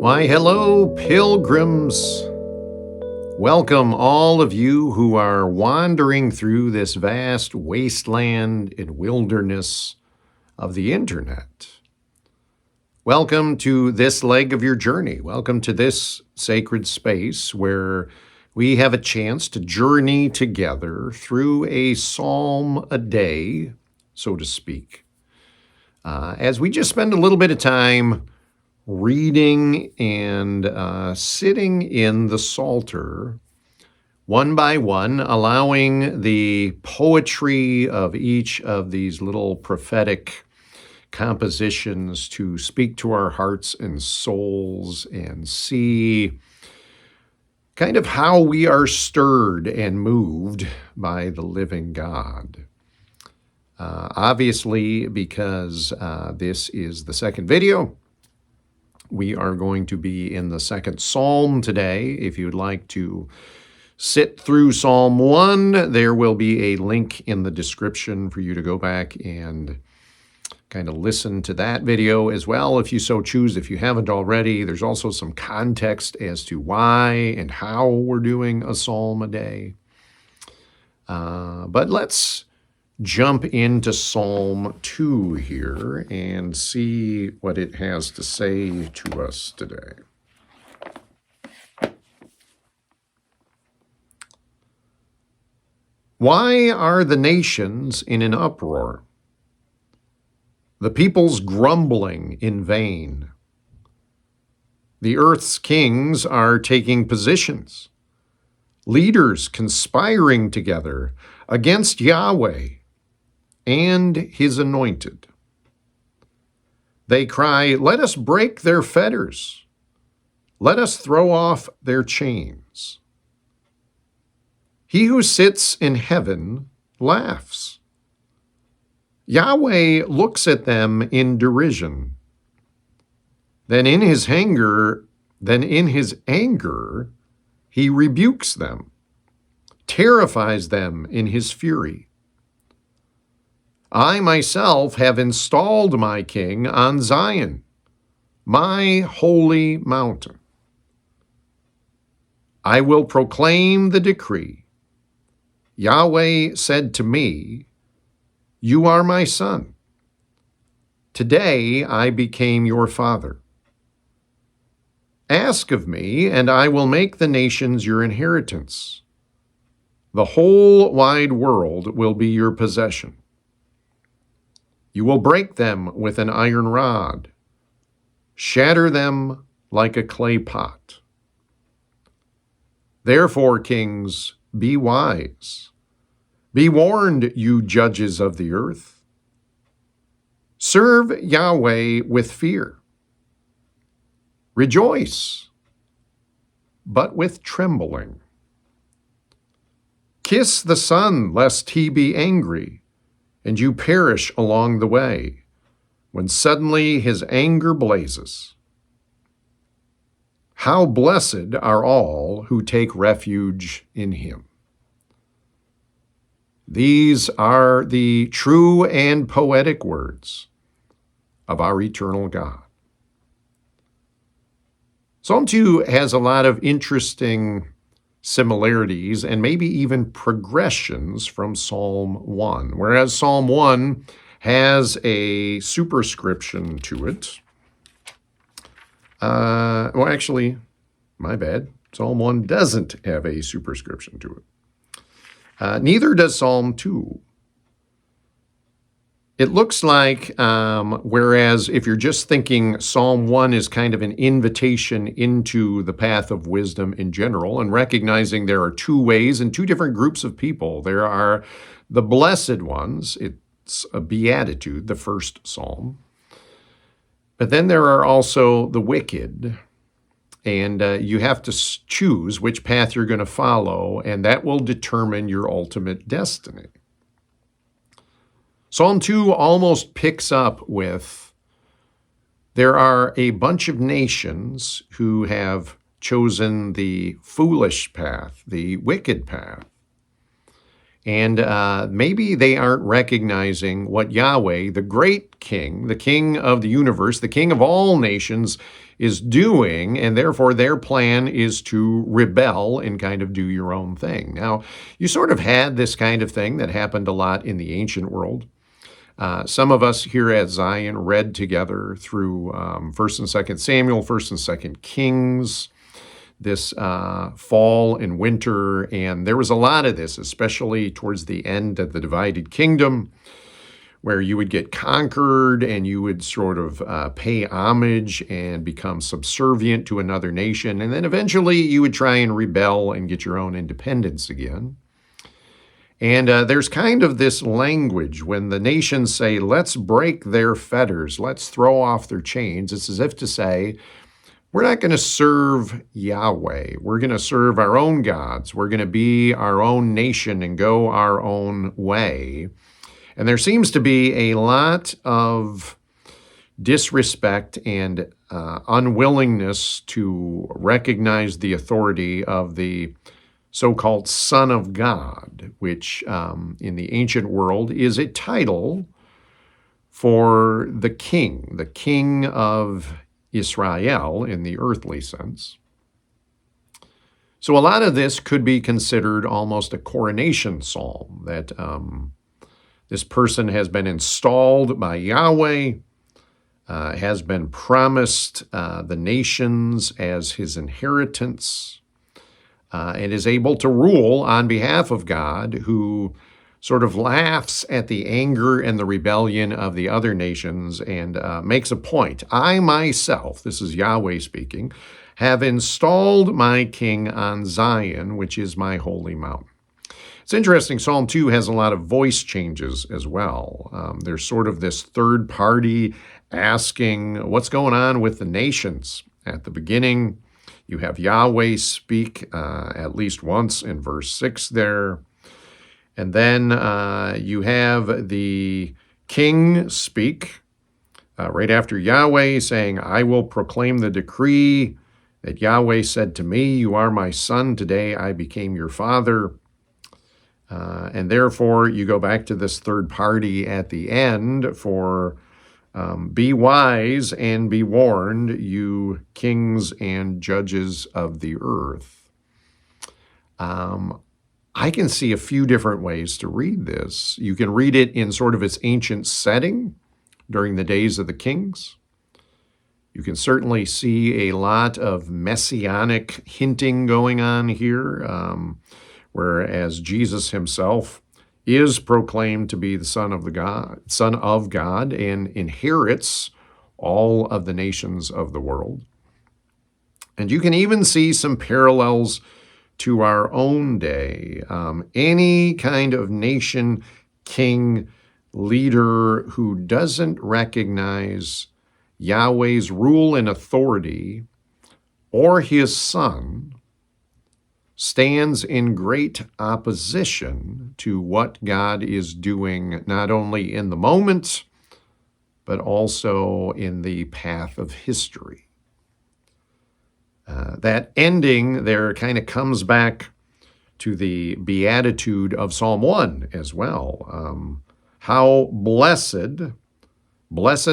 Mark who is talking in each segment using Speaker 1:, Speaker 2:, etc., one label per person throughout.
Speaker 1: Why, hello, pilgrims. Welcome, all of you who are wandering through this vast wasteland and wilderness of the internet. Welcome to this leg of your journey. Welcome to this sacred space where we have a chance to journey together through a psalm a day, so to speak, as we just spend a little bit of time reading and sitting in the Psalter one by one, allowing the poetry of each of these little prophetic compositions to speak to our hearts and souls and see kind of how we are stirred and moved by the living God. Obviously, because this is the second video, we are going to be in the second psalm today. If you'd like to sit through Psalm 1, there will be a link in the description for you to go back and kind of listen to that video as well, if you so choose, if you haven't already. There's also some context as to why and how we're doing a psalm a day. But let's jump into Psalm 2 here and see what it has to say to us today. Why are the nations in an uproar? The peoples grumbling in vain. The earth's kings are taking positions, leaders conspiring together against Yahweh and his anointed. They cry, "Let us break their fetters. Let us throw off their chains." He who sits in heaven laughs. Yahweh looks at them in derision. Then in his anger, he rebukes them, terrifies them in his fury. I myself have installed my king on Zion, my holy mountain. I will proclaim the decree. Yahweh said to me, "You are my son. Today I became your father. Ask of me, and I will make the nations your inheritance. The whole wide world will be your possession. You will break them with an iron rod, shatter them like a clay pot. Therefore, kings, be wise. Be warned, you judges of the earth. Serve Yahweh with fear. Rejoice, but with trembling. Kiss the Son, lest he be angry, and you perish along the way, when suddenly his anger blazes. How blessed are all who take refuge in him." These are the true and poetic words of our eternal God. Psalm 2 has a lot of interesting similarities and maybe even progressions from Psalm 1. Whereas Psalm 1 has a superscription to it. Actually, my bad. Psalm 1 doesn't have a superscription to it. Neither does Psalm 2. It looks like, whereas if you're just thinking Psalm 1 is kind of an invitation into the path of wisdom in general, and recognizing there are two ways and two different groups of people. There are the blessed ones. It's a beatitude, the first psalm. But then there are also the wicked. And you have to choose which path you're going to follow, and that will determine your ultimate destiny. Psalm 2 almost picks up with, there are a bunch of nations who have chosen the foolish path, the wicked path. And maybe they aren't recognizing what Yahweh, the great king, the king of the universe, the king of all nations, is doing, and therefore their plan is to rebel and kind of do your own thing. Now, you sort of had this kind of thing that happened a lot in the ancient world. Some of us here at Zion read together through 1st and 2nd Samuel, 1st and 2nd Kings, this fall and winter, and there was a lot of this, especially towards the end of the divided kingdom, where you would get conquered and you would sort of pay homage and become subservient to another nation, and then eventually you would try and rebel and get your own independence again. And there's kind of this language when the nations say, let's break their fetters, let's throw off their chains. It's as if to say, we're not going to serve Yahweh. We're going to serve our own gods. We're going to be our own nation and go our own way. And there seems to be a lot of disrespect and unwillingness to recognize the authority of the so-called Son of God, which in the ancient world is a title for the king of Israel in the earthly sense. So a lot of this could be considered almost a coronation psalm, that this person has been installed by Yahweh, has been promised the nations as his inheritance, and is able to rule on behalf of God, who sort of laughs at the anger and the rebellion of the other nations and makes a point. I myself, this is Yahweh speaking, have installed my king on Zion, which is my holy mountain. It's interesting, Psalm 2 has a lot of voice changes as well. There's sort of this third party asking what's going on with the nations. At the beginning, you have Yahweh speak at least once in verse 6 there. And then you have the king speak right after Yahweh, saying, I will proclaim the decree that Yahweh said to me, you are my son, today I became your father. And therefore, you go back to this third party at the end for be wise and be warned, you kings and judges of the earth. I can see a few different ways to read this. You can read it in sort of its ancient setting during the days of the kings. You can certainly see a lot of messianic hinting going on here, whereas Jesus himself is proclaimed to be the Son of God and inherits all of the nations of the world. And you can even see some parallels to our own day. Any kind of nation, king, leader who doesn't recognize Yahweh's rule and authority or his Son stands in great opposition to what God is doing, not only in the moment, but also in the path of history. That ending there kind of comes back to the beatitude of Psalm 1 as well. How blessed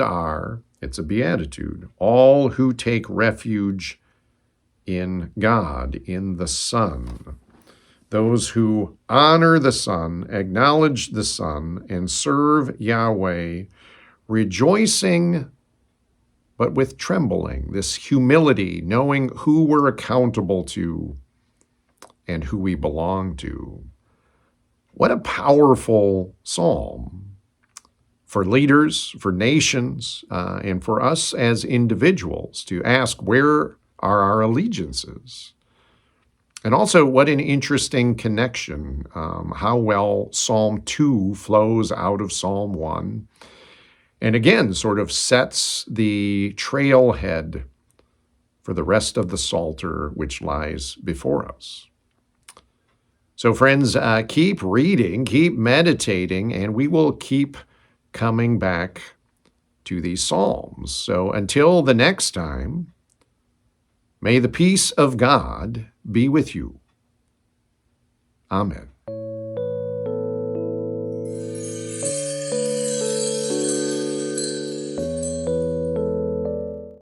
Speaker 1: are, it's a beatitude, all who take refuge in God, in the Son. Those who honor the Son, acknowledge the Son, and serve Yahweh, rejoicing but with trembling, this humility, knowing who we're accountable to and who we belong to. What a powerful psalm for leaders, for nations, and for us as individuals to ask, where are our allegiances? And also, what an interesting connection, how well Psalm 2 flows out of Psalm 1. And again, sort of sets the trailhead for the rest of the Psalter which lies before us. So friends, keep reading, keep meditating, and we will keep coming back to these Psalms. So until the next time, may the peace of God be with you. Amen.